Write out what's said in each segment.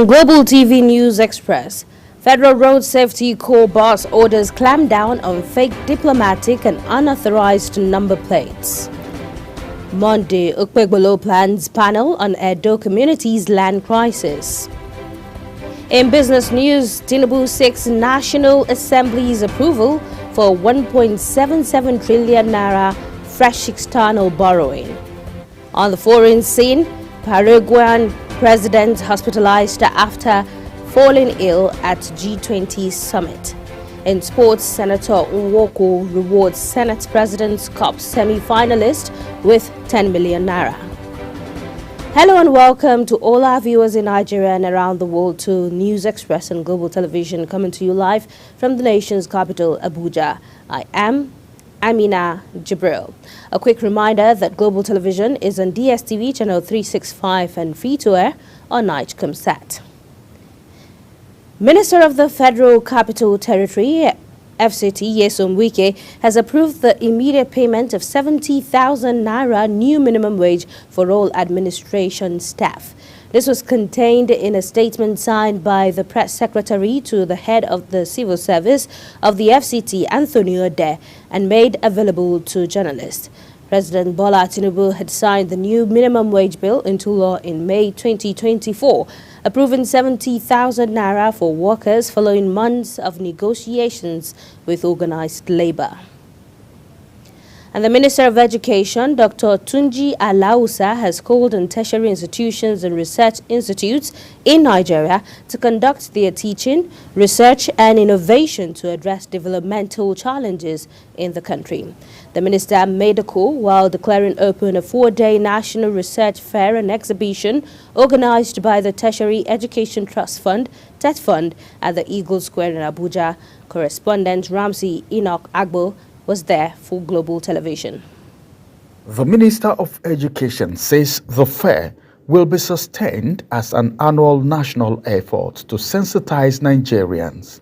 On Global TV News Express, Federal Road Safety Corps boss orders clampdown on fake diplomatic and unauthorized number plates. Monday, Ukpegbolo plans panel on Edo community's land crisis. In business news, Tinubu seeks National Assembly's approval for 1.77 trillion naira fresh external borrowing. On the foreign scene, Paraguayan president hospitalized after falling ill at G20 summit. In sports, Senator Nwoko rewards Senate President's Cup semi-finalist with 10 million naira. Hello and welcome to all our viewers in Nigeria and around the world to News Express and Global Television, coming to you live from the nation's capital, Abuja. I am Amina Jibril. A quick reminder that Global Television is on DSTV channel 365 and free-to-air on Nigecomsat. Minister of the Federal Capital Territory, FCT, Nyesom Wike, has approved the immediate payment of 70,000 naira new minimum wage for all administration staff. This was contained in a statement signed by the press secretary to the head of the civil service of the FCT, Anthony Ode, and made available to journalists. President Bola Tinubu had signed the new minimum wage bill into law in May 2024, approving 70,000 naira for workers following months of negotiations with organized labor. And the Minister of Education, Dr. Tunji Alausa, has called on tertiary institutions and research institutes in Nigeria to conduct their teaching, research and innovation to address developmental challenges in the country. The minister made the call while declaring open a 4-day National Research Fair and Exhibition organized by the Tertiary Education Trust Fund, TET Fund, at the Eagle Square in Abuja. Correspondent Ramsey Enoch Agbo was there for Global Television. The Minister of Education says the fair will be sustained as an annual national effort to sensitize Nigerians,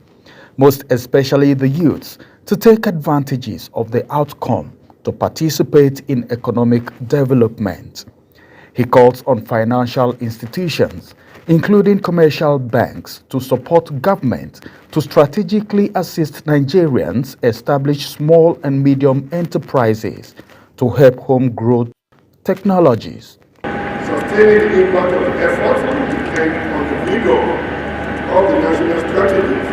most especially the youths, to take advantages of the outcome to participate in economic development. He calls on financial institutions, including commercial banks, to support government to strategically assist Nigerians establish small and medium enterprises to help home growth technologies. Sustaining the impact of the effort will depend on the vigor of the national strategies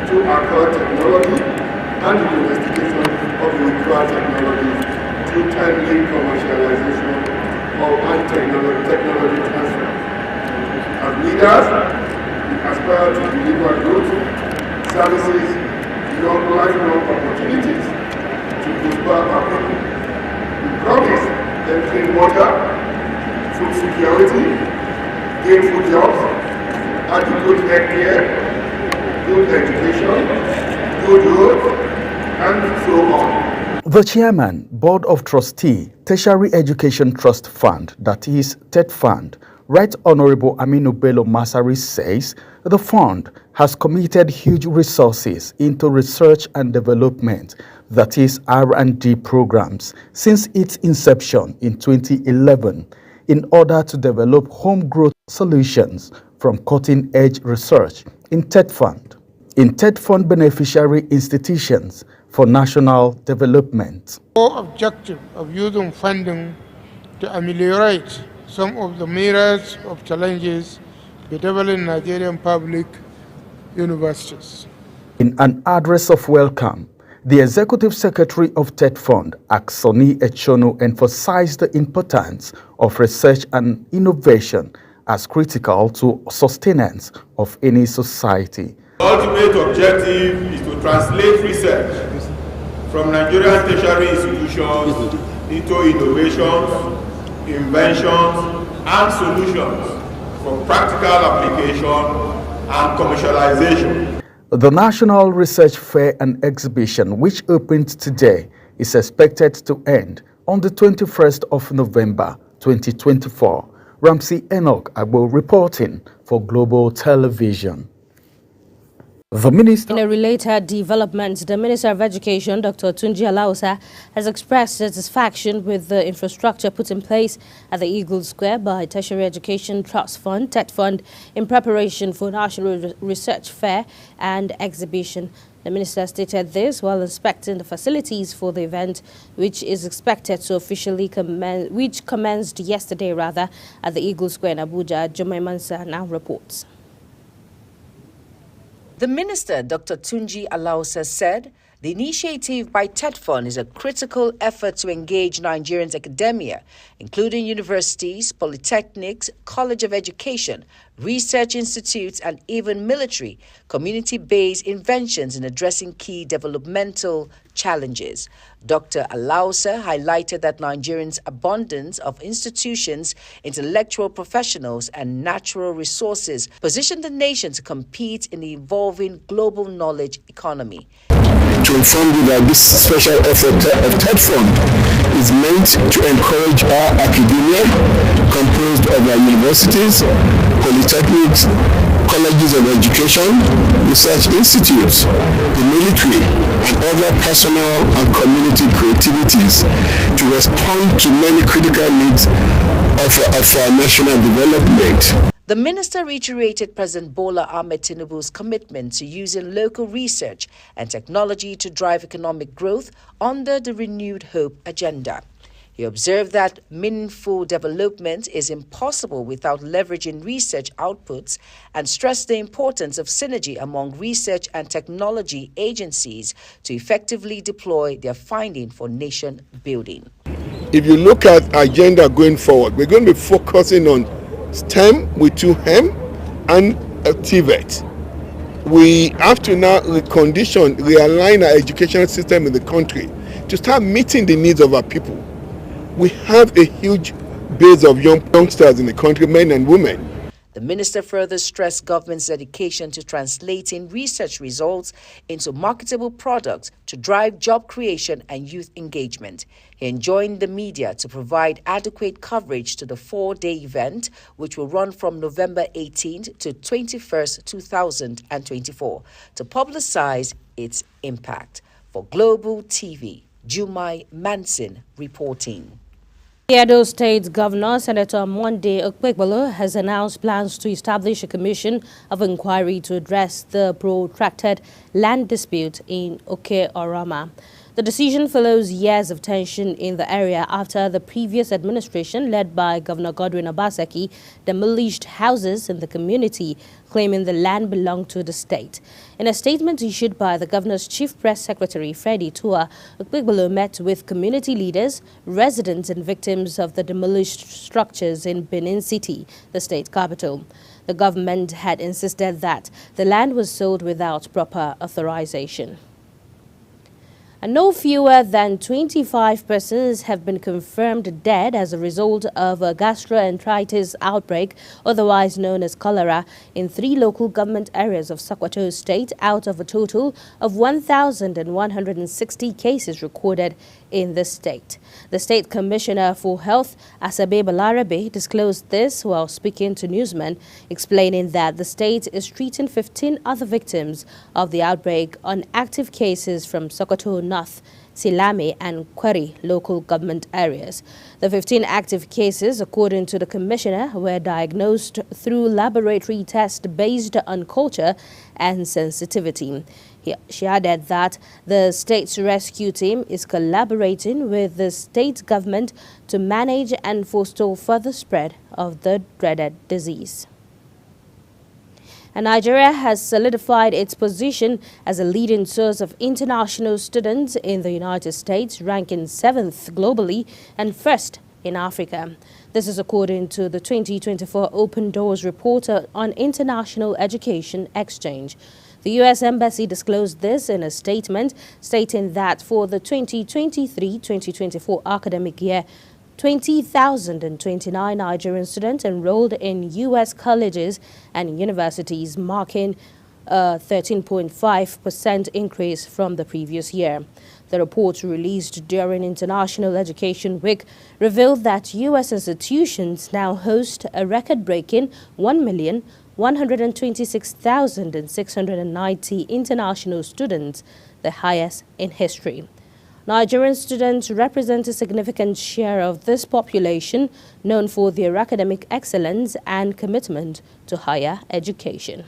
to acquire technology and the domestication of the required technologies through timely commercialization and technology transfer. As leaders, we aspire to deliver growth, services, beyond lifelong opportunities to prosper our people. We promise them clean water, food security, gainful jobs, adequate healthcare, good education, good roads, and so on. The Chairman, Board of Trustee, Tertiary Education Trust Fund, that is TET Fund, Right Honorable Aminu Bello Masari, says the fund has committed huge resources into research and development, that is R&D programs, since its inception in 2011, in order to develop home growth solutions from cutting-edge research in TET Fund. In TET Fund beneficiary institutions for national development. The core objective of using funding to ameliorate some of the myriads of challenges bedeviling Nigerian public universities. In an address of welcome, the Executive Secretary of TET Fund, Aksoni Echono, emphasized the importance of research and innovation as critical to sustenance of any society. The ultimate objective is to translate research from Nigerian tertiary institutions into innovations, inventions, and solutions for practical application and commercialization. The National Research Fair and Exhibition, which opened today, is expected to end on the 21st of November 2024. Ramsey Enoch Agbo reporting for Global Television. The minister. In a related development, the Minister of Education, Dr. Tunji Alausa, has expressed satisfaction with the infrastructure put in place at the Eagle Square by Tertiary Education Trust Fund, TET Fund, in preparation for National Research Fair and Exhibition. The minister stated this while inspecting the facilities for the event, which is expected to officially commenced yesterday at the Eagle Square in Abuja. Jomai Mansa now reports. The minister, Dr. Tunji Alausa, said the initiative by TET Fund is a critical effort to engage Nigerians' academia, including universities, polytechnics, college of education, research institutes, and even military, community-based inventions in addressing key developmental challenges. Dr. Alausa highlighted that Nigerians' abundance of institutions, intellectual professionals, and natural resources position the nation to compete in the evolving global knowledge economy. To inform you that this special effort of TET Fund is meant to encourage our academia, composed of our universities, polytechnics, colleges of education, research institutes, the military, and other personal and community creativities to respond to many critical needs of our national development. The minister reiterated President Bola Ahmed Tinubu's commitment to using local research and technology to drive economic growth under the Renewed Hope agenda. He observed that meaningful development is impossible without leveraging research outputs and stressed the importance of synergy among research and technology agencies to effectively deploy their findings for nation building. If you look at agenda going forward, we're going to be focusing on STEM with 2 M and TVET. We have to now realign our educational system in the country to start meeting the needs of our people. We have a huge base of youngsters in the country, men and women. The minister further stressed government's dedication to translating research results into marketable products to drive job creation and youth engagement. He enjoined the media to provide adequate coverage to the 4-day event, which will run from November 18th to 21st, 2024, to publicize its impact. For Global TV, Jumai Manson reporting. Edo State Governor Senator Monday Okpebholo has announced plans to establish a commission of inquiry to address the protracted land dispute in Oke-Oroma. The decision follows years of tension in the area after the previous administration, led by Governor Godwin Obaseki, demolished houses in the community, claiming the land belonged to the state. In a statement issued by the governor's chief press secretary, Freddie Tua, Okpebholo met with community leaders, residents and victims of the demolished structures in Benin City, the state capital. The government had insisted that the land was sold without proper authorization. And no fewer than 25 persons have been confirmed dead as a result of a gastroenteritis outbreak, otherwise known as cholera, in 3 local government areas of Sokoto State out of a total of 1,160 cases recorded in the state. The State Commissioner for Health, Asabe Balarabe, disclosed this while speaking to newsmen, explaining that the state is treating 15 other victims of the outbreak on active cases from Sokoto North, Silame and Kwari local government areas. The 15 active cases, according to the Commissioner, were diagnosed through laboratory tests based on culture and sensitivity. She added that the state's rescue team is collaborating with the state government to manage and forestall further spread of the dreaded disease. And Nigeria has solidified its position as a leading source of international students in the United States, ranking 7th globally and 1st in Africa. This is according to the 2024 Open Doors Report on International Education Exchange. The U.S. Embassy disclosed this in a statement, stating that for the 2023-2024 academic year, 20,029 Nigerian students enrolled in U.S. colleges and universities, marking a 13.5% increase from the previous year. The report, released during International Education Week, revealed that U.S. institutions now host a record-breaking 1,160,000 126,690 international students, the highest in history. Nigerian students represent a significant share of this population, known for their academic excellence and commitment to higher education.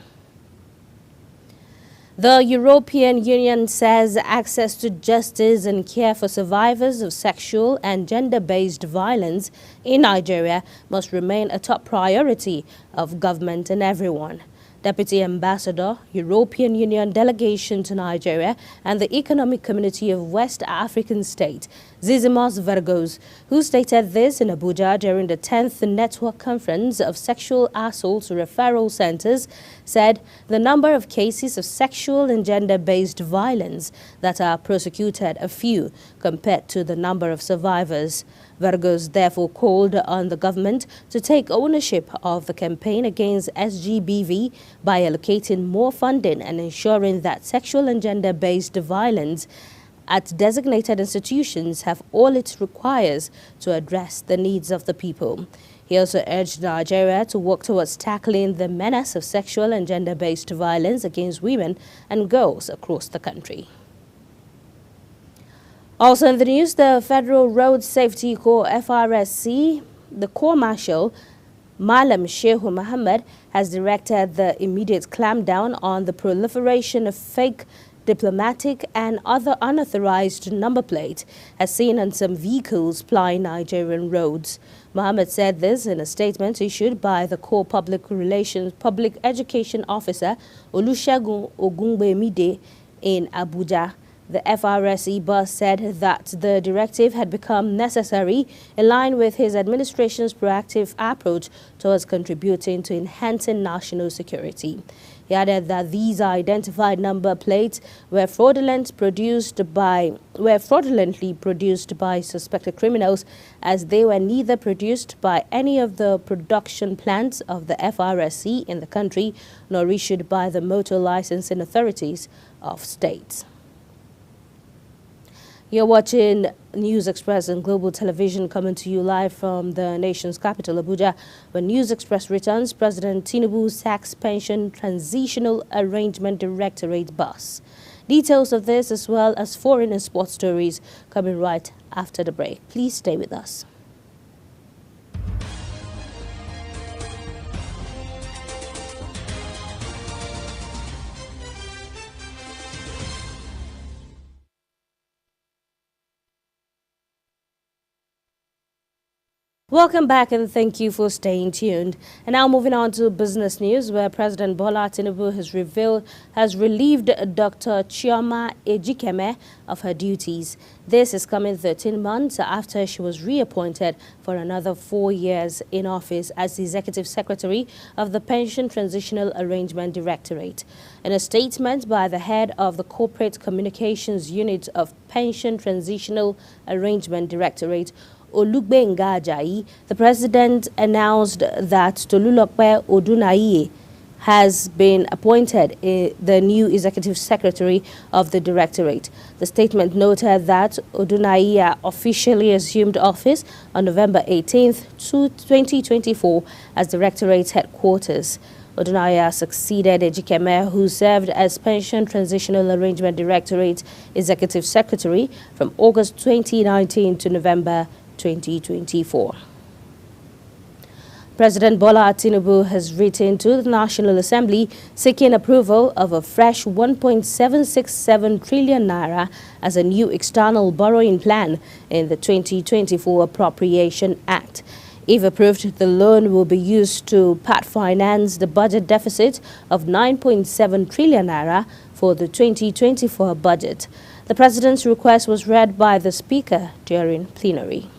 The European Union says access to justice and care for survivors of sexual and gender-based violence in Nigeria must remain a top priority of government and everyone. Deputy Ambassador, European Union Delegation to Nigeria and the Economic Community of West African States, Zizimos Vergos, who stated this in Abuja during the 10th Network Conference of Sexual Assault Referral Centers, said the number of cases of sexual and gender-based violence that are prosecuted are few compared to the number of survivors. Vergos therefore called on the government to take ownership of the campaign against SGBV by allocating more funding and ensuring that sexual and gender-based violence at designated institutions have all it requires to address the needs of the people. He also urged Nigeria to work towards tackling the menace of sexual and gender-based violence against women and girls across the country. Also in the news, the Federal Road Safety Corps FRSC, the Corps Marshal Malam Shehu Mohammed, has directed the immediate clampdown on the proliferation of fake diplomatic and other unauthorized number plates as seen on some vehicles plying Nigerian roads. Mohammed said this in a statement issued by the Corps Public Education Officer Olusegun Ogungbemide in Abuja. The FRSC boss said that the directive had become necessary in line with his administration's proactive approach towards contributing to enhancing national security. He added that these identified number plates were fraudulently produced by suspected criminals, as they were neither produced by any of the production plants of the FRSC in the country nor issued by the motor licensing authorities of states. You're watching News Express on Global Television, coming to you live from the nation's capital, Abuja. When News Express returns, President Tinubu sacks Pension Transitional Arrangement Directorate boss. Details of this as well as foreign and sports stories coming right after the break. Please stay with us. Welcome back and thank you for staying tuned. And now moving on to business news, where President Bola Tinubu has relieved Dr. Chioma Ejikeme of her duties. This is coming 13 months after she was reappointed for another 4 years in office as the Executive Secretary of the Pension Transitional Arrangement Directorate. In a statement by the head of the Corporate Communications Unit of Pension Transitional Arrangement Directorate, Olugbenga Ajayi, the president announced that Tolulope Odunaye has been appointed the new executive secretary of the directorate. The statement noted that Odunaye officially assumed office on November 18th, 2024 as directorate's headquarters. Odunaye succeeded Ejikeme, who served as Pension Transitional Arrangement Directorate Executive Secretary from August 2019 to November 2024. President Bola Tinubu has written to the National Assembly seeking approval of a fresh 1.767 trillion naira as a new external borrowing plan in the 2024 Appropriation Act. If approved, the loan will be used to part finance the budget deficit of 9.7 trillion naira for the 2024 budget. The president's request was read by the Speaker during plenary.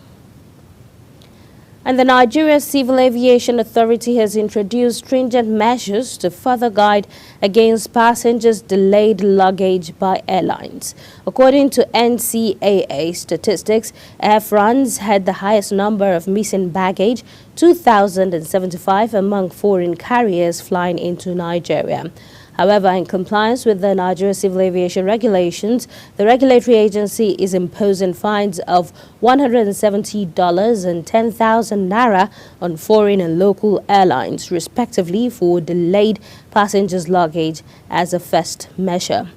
And the Nigeria Civil Aviation Authority has introduced stringent measures to further guide against passengers' delayed luggage by airlines. According to NCAA statistics, Air France had the highest number of missing baggage, 2,075 among foreign carriers flying into Nigeria. However, in compliance with the Nigeria Civil Aviation regulations, the regulatory agency is imposing fines of $170 and 10,000 naira on foreign and local airlines, respectively, for delayed passengers' luggage as a first measure.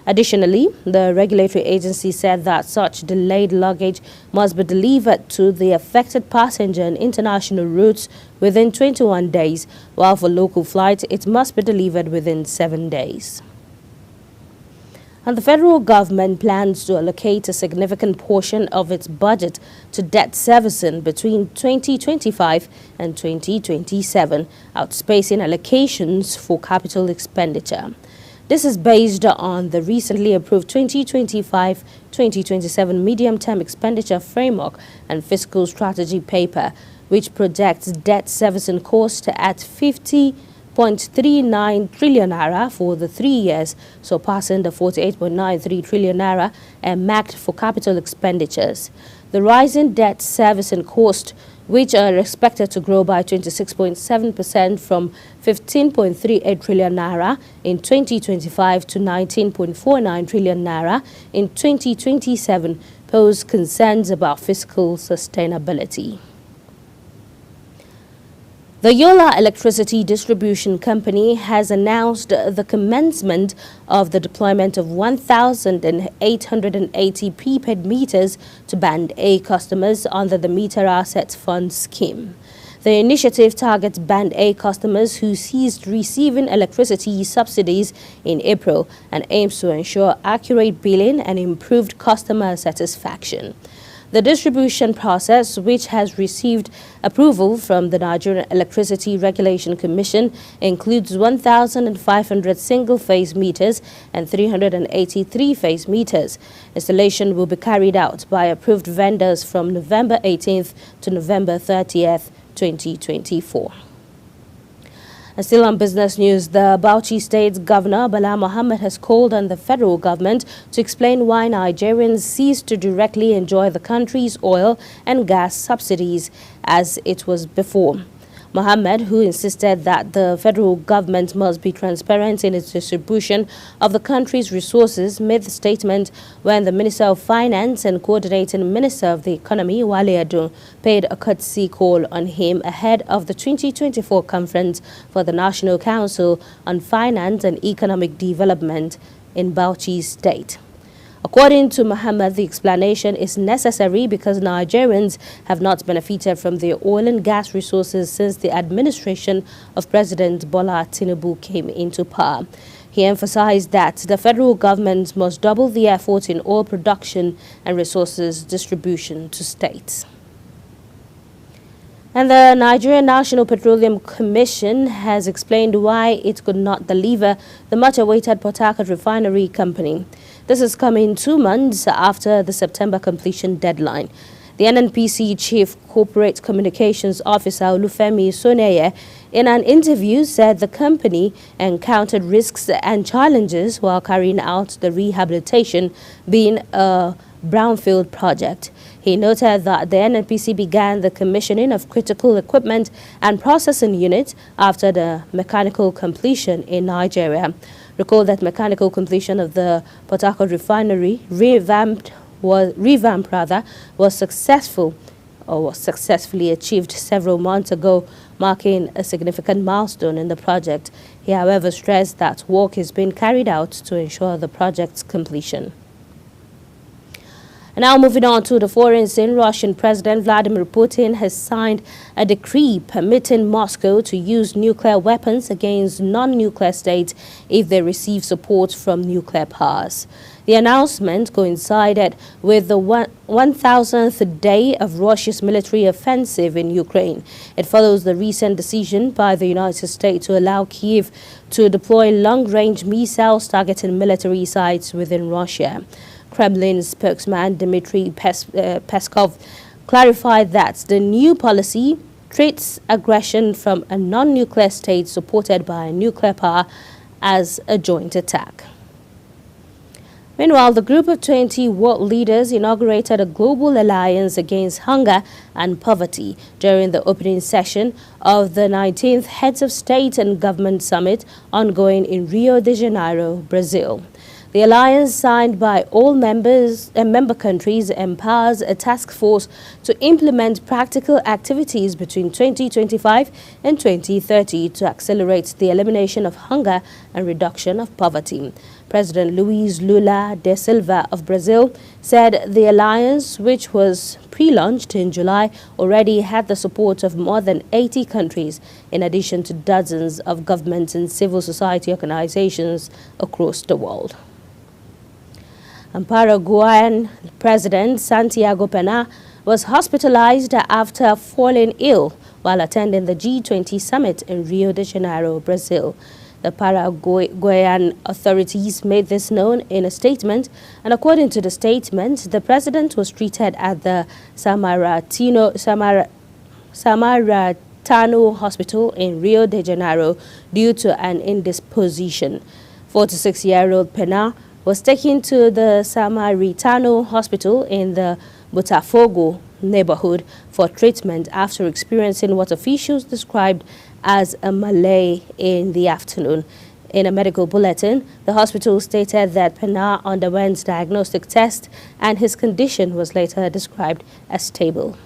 Additionally, the regulatory agency said that such delayed luggage must be delivered to the affected passenger on international routes within 21 days, while for local flights, it must be delivered within 7 days. And the federal government plans to allocate a significant portion of its budget to debt servicing between 2025 and 2027, outspacing allocations for capital expenditure. This is based on the recently approved 2025-2027 medium-term expenditure framework and fiscal strategy paper, which projects debt servicing cost at 50.39 trillion naira for the 3 years, surpassing the 48.93 trillion naira marked for capital expenditures. The rising debt servicing cost, which are expected to grow by 26.7% from 15.38 trillion naira in 2025 to 19.49 trillion naira in 2027, pose concerns about fiscal sustainability. The Yola Electricity Distribution Company has announced the commencement of the deployment of 1,880 prepaid meters to Band A customers under the Meter Assets Fund scheme. The initiative targets Band A customers who ceased receiving electricity subsidies in April and aims to ensure accurate billing and improved customer satisfaction. The distribution process, which has received approval from the Nigerian Electricity Regulation Commission, includes 1,500 single-phase meters and 380 three-phase meters. Installation will be carried out by approved vendors from November 18th to November 30th, 2024. And still on business news, the Bauchi State Governor Bala Mohammed has called on the federal government to explain why Nigerians ceased to directly enjoy the country's oil and gas subsidies as it was before. Mohammed, who insisted that the federal government must be transparent in its distribution of the country's resources, made the statement when the Minister of Finance and Coordinating Minister of the Economy, Wale Adun, paid a courtesy call on him ahead of the 2024 conference for the National Council on Finance and Economic Development in Bauchi State. According to Mohammed, the explanation is necessary because Nigerians have not benefited from the oil and gas resources since the administration of President Bola Tinubu came into power. He emphasized that the federal government must double the effort in oil production and resources distribution to states. And the Nigerian National Petroleum Commission has explained why it could not deliver the much-awaited Port Harcourt Refinery Company. This is coming 2 months after the September completion deadline. The NNPC Chief Corporate Communications Officer Olufemi Soneye, in an interview, said the company encountered risks and challenges while carrying out the rehabilitation, being a brownfield project. He noted that the NNPC began the commissioning of critical equipment and processing units after the mechanical completion in Nigeria. Recall that mechanical completion of the Port Harcourt refinery was successfully achieved several months ago, marking a significant milestone in the project. He, however, stressed that work is being carried out to ensure the project's completion. And now moving on to the foreign scene, Russian President Vladimir Putin has signed a decree permitting Moscow to use nuclear weapons against non-nuclear states if they receive support from nuclear powers. The announcement coincided with the 1,000th day of Russia's military offensive in Ukraine. It follows the recent decision by the United States to allow Kyiv to deploy long-range missiles targeting military sites within Russia. Kremlin spokesman Dmitry Peskov clarified that the new policy treats aggression from a non-nuclear state supported by a nuclear power as a joint attack. Meanwhile, the group of 20 world leaders inaugurated a global alliance against hunger and poverty during the opening session of the 19th Heads of State and Government Summit ongoing in Rio de Janeiro, Brazil. The alliance, signed by all member countries, empowers a task force to implement practical activities between 2025 and 2030 to accelerate the elimination of hunger and reduction of poverty. President Luiz Lula da Silva of Brazil said the alliance, which was pre-launched in July, already had the support of more than 80 countries, in addition to dozens of government and civil society organizations across the world. And Paraguayan President Santiago Peña was hospitalized after falling ill while attending the G20 summit in Rio de Janeiro, Brazil. The Paraguayan authorities made this known in a statement, and according to the statement, the president was treated at the Samaritano Hospital in Rio de Janeiro due to an indisposition. 46-year-old Peña was taken to the Samaritano Hospital in the Botafogo neighborhood for treatment after experiencing what officials described as a malaise in the afternoon. In a medical bulletin, the hospital stated that Peña underwent diagnostic tests and his condition was later described as stable.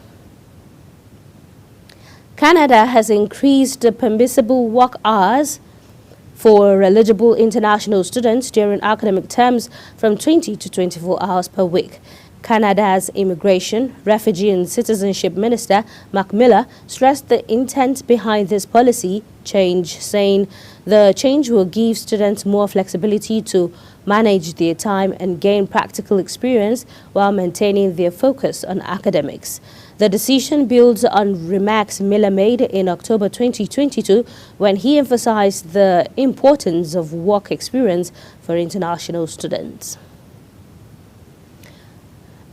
Canada has increased the permissible work hours for eligible international students during academic terms from 20 to 24 hours per week. Canada's Immigration, Refugee and Citizenship Minister, Mark Miller, stressed the intent behind this policy change, saying the change will give students more flexibility to manage their time and gain practical experience while maintaining their focus on academics. The decision builds on remarks Miller made in October 2022 when he emphasized the importance of work experience for international students.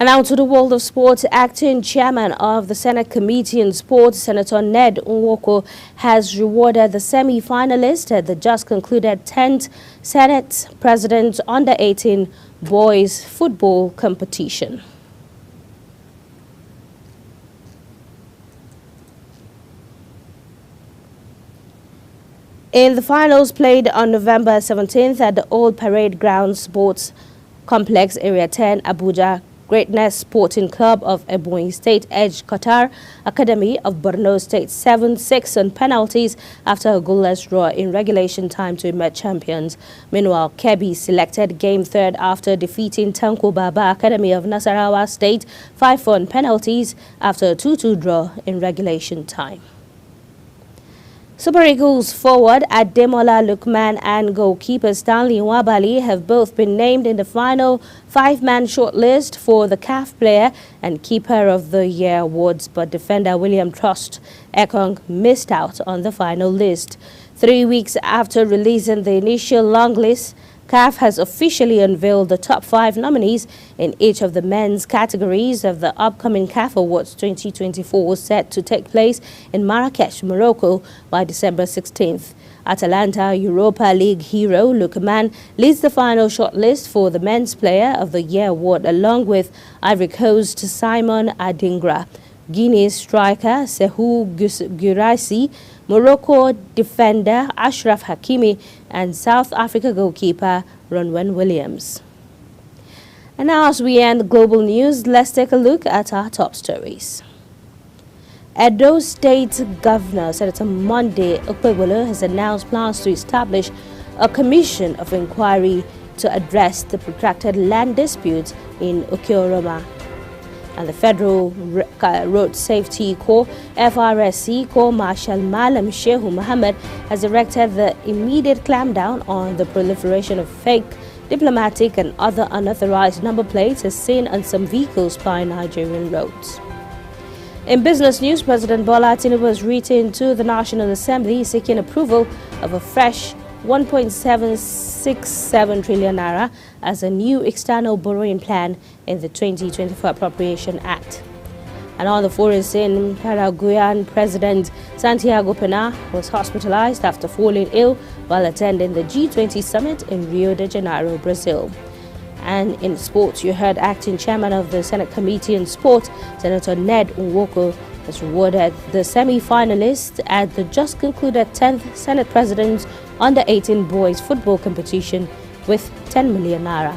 And now to the world of sports. Acting chairman of the Senate Committee on Sports, Senator Ned Nwoko, has rewarded the semi-finalists at the just concluded 10th Senate President Under-18 Boys Football Competition. In the finals played on November 17th at the Old Parade Ground Sports Complex, Area 10, Abuja, Greatness Sporting Club of Ebonyi State edged Qatar Academy of Borno State 7-6 on penalties after a goalless draw in regulation time to emerge champions. Meanwhile, Kebbi selected game third after defeating Tanko Baba Academy of Nasarawa State 5-4 on penalties after a 2-2 draw in regulation time. Super Eagles forward Ademola Lookman and goalkeeper Stanley Nwabali have both been named in the final 5-man shortlist for the CAF Player and Keeper of the Year awards, but defender William Trust Ekong missed out on the final list. 3 weeks after releasing the initial long list, CAF has officially unveiled the top 5 nominees in each of the men's categories of the upcoming CAF Awards 2024, set to take place in Marrakech, Morocco by December 16th. Atalanta Europa League hero Lookman leads the final shortlist for the Men's Player of the Year award, along with Ivory Coast Simon Adingra, Guinea's striker Sekou Guirassy, Morocco defender Ashraf Hakimi, and South Africa goalkeeper Ronwen Williams. And now, as we end global news, let's take a look at our top stories. Edo State Governor Senator Monday Okpebholo has announced plans to establish a commission of inquiry to address the protracted land dispute in Okeoroma. And the Federal Road Safety Corps, FRSC Corps Marshal Malam Shehu Mohammed has directed the immediate clampdown on the proliferation of fake, diplomatic and other unauthorized number plates as seen on some vehicles plying Nigerian roads. In business news, President Bola Tinubu has written to the National Assembly seeking approval of a fresh 1.767 trillion naira as a new external borrowing plan in the 2024 Appropriation Act. And on the foreign scene, Paraguayan President Santiago Peña was hospitalized after falling ill while attending the G20 summit in Rio de Janeiro, Brazil. And in sports, you heard acting chairman of the Senate Committee on Sport, Senator Ned Nwoko, has rewarded the semi-finalists at the just concluded 10th Senate President's Under-18 Boys Football Competition with 10 million naira.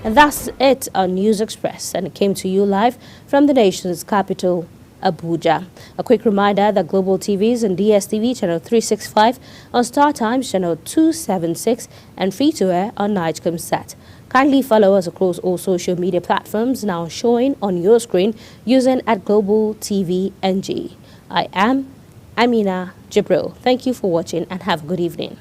And that's it on News Express, and it came to you live from the nation's capital, Abuja. A quick reminder that Global TV's and DSTV channel 365 on Star Times channel 276 and free-to-air on Nigecomsat. Kindly follow us across all social media platforms now showing on your screen using @Global TV NG. I am Amina Jibril. Thank you for watching and have a good evening.